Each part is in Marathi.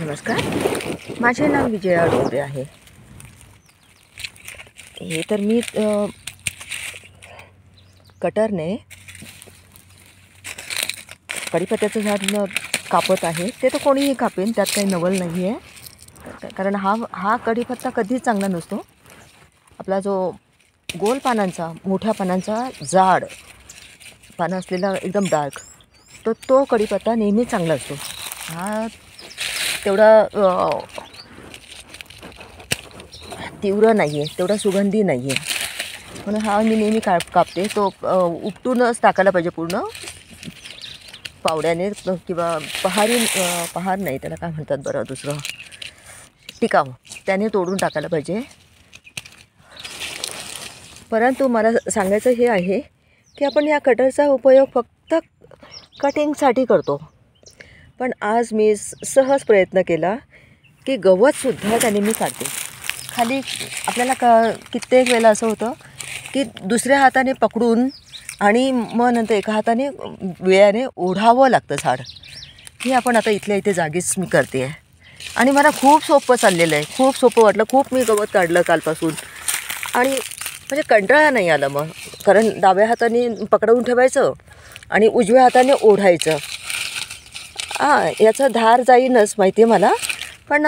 नमस्कार, माझे नाव विजया डोंगरे आहे. हे तर मी कटरने कढीपत्त्याचं झाड कापत आहे. ते तर कोणीही कापेन, त्यात काही नवल नाही आहे. कारण हा कढीपत्ता कधीच चांगला नसतो. आपला जो गोल पानांचा, मोठ्या पानांचा, जाड पानं असलेला एकदम डार्क, तर तो कढीपत्ता नेहमी चांगला असतो. हा तेवढा तीव्र नाही आहे, तेवढा सुगंधी नाही आहे, म्हणून हा मी नेहमी कापते. तो उपटूनच टाकायला पाहिजे पूर्ण पावड्याने, किंवा पहार नाही, त्याला काय म्हणतात बरं, दुसरं टिकाव, त्याने तोडून टाकायला पाहिजे. परंतु मला सांगायचं हे आहे की आपण या कटरचा उपयोग फक्त कटिंगसाठी करतो. पण आज मी सहज प्रयत्न केला की गवतसुद्धा त्याने मी काढते. खाली आपल्याला कित्येक वेळेला असं होतं की दुसऱ्या हाताने पकडून आणि मग नंतर एका हाताने वेळाने ओढावं लागतं झाड. हे आपण आता इथल्या इथे जागीच मी करते आहे आणि मला खूप सोपं चाललेलं आहे. खूप सोपं वाटलं. खूप मी गवत काढलं कालपासून आणि म्हणजे कंटाळा नाही आला मग, कारण डाव्या हाताने पकडून ठेवायचं आणि उजव्या हाताने ओढायचं. याचं धार जाईनच माहिती आहे मला, पण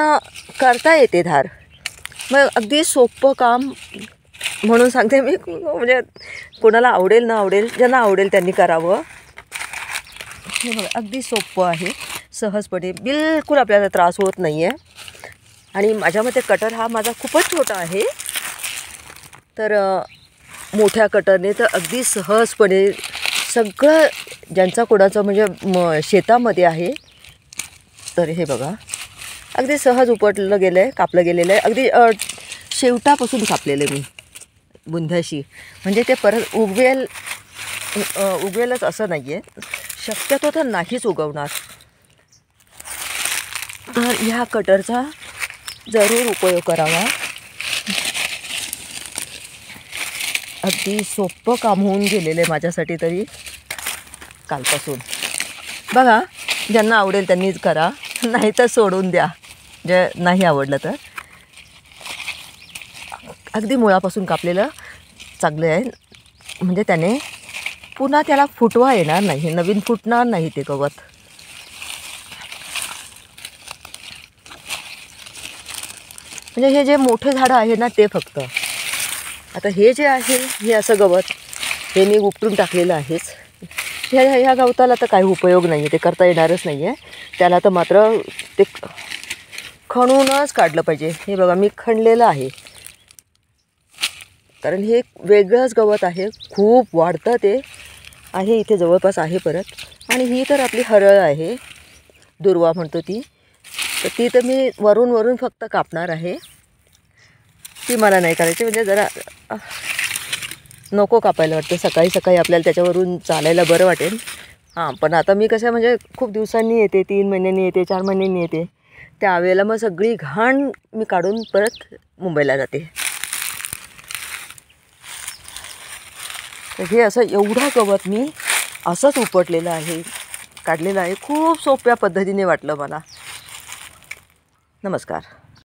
करता येते धार. मग अगदी सोपं काम म्हणून सांगते मी. म्हणजे कोणाला आवडेल न आवडेल, ज्यांना आवडेल त्यांनी करावं. हे बघा, अगदी सोपं आहे, सहजपणे, बिलकुल आपल्याला त्रास होत नाही आहे. आणि माझ्या मते कटर हा माझा खूपच छोटा आहे, तर मोठ्या कटरने तर अगदी सहजपणे सगळं, ज्यांचा कोणाचं म्हणजे शेतामध्ये आहे, तर हे बघा अगदी सहज उपटलं गेलं आहे, कापलं गेलेलं आहे. अगदी शेवटापासून कापलेलं आहे मी बुंध्याशी. म्हणजे ते परत उगवेलच असं नाही आहे, शक्यतो तर नाहीच उगवणार. तर ह्या कटरचा जरूर उपयोग करावा. अगदी सोपं काम होऊन गेलेलं आहे माझ्यासाठी तरी कालपासून. बघा, ज्यांना आवडेल त्यांनीच करा, नाही तर सोडून द्या, जे नाही आवडलं तर. अगदी मुळापासून कापलेलं चांगलं आहे, म्हणजे त्याने पुन्हा त्याला फुटवा येणार नाही, नवीन फुटणार नाही ते गवत. म्हणजे हे जे मोठे झाडं आहे ना, ते फक्त. आता हे जे आहे, हे असं गवत हे मी उपटून टाकलेलं आहेच. ह्या गवताला तर काही उपयोग नाही आहे, ते करता येणारच नाही आहे. त्याला तर मात्र ते खणूनच काढलं पाहिजे. हे बघा, मी खणलेलं आहे, कारण हे वेगळंच गवत आहे, खूप वाढतं ते आहे. इथे जवळपास आहे परत. आणि ही तर आपली हरळ आहे, दुर्वा म्हणतो ती. तर ती तर मी वरून फक्त कापणार आहे. ती मला नाही करायची, म्हणजे जरा नको कापायला वाटते. सकाळी सकाळी आपल्याला त्याच्यावरून चालायला बरं वाटेल. पण आता मी कसं, म्हणजे खूप दिवसांनी येते, 3 महिन्यांनी येते, 4 महिन्यांनी येते, त्यावेळेला मग सगळी घाण मी काढून परत मुंबईला जाते. तर हे असं एवढं गवत मी असंच उपटलेलं आहे, काढलेलं आहे. खूप सोप्या पद्धतीने वाटलं मला. नमस्कार.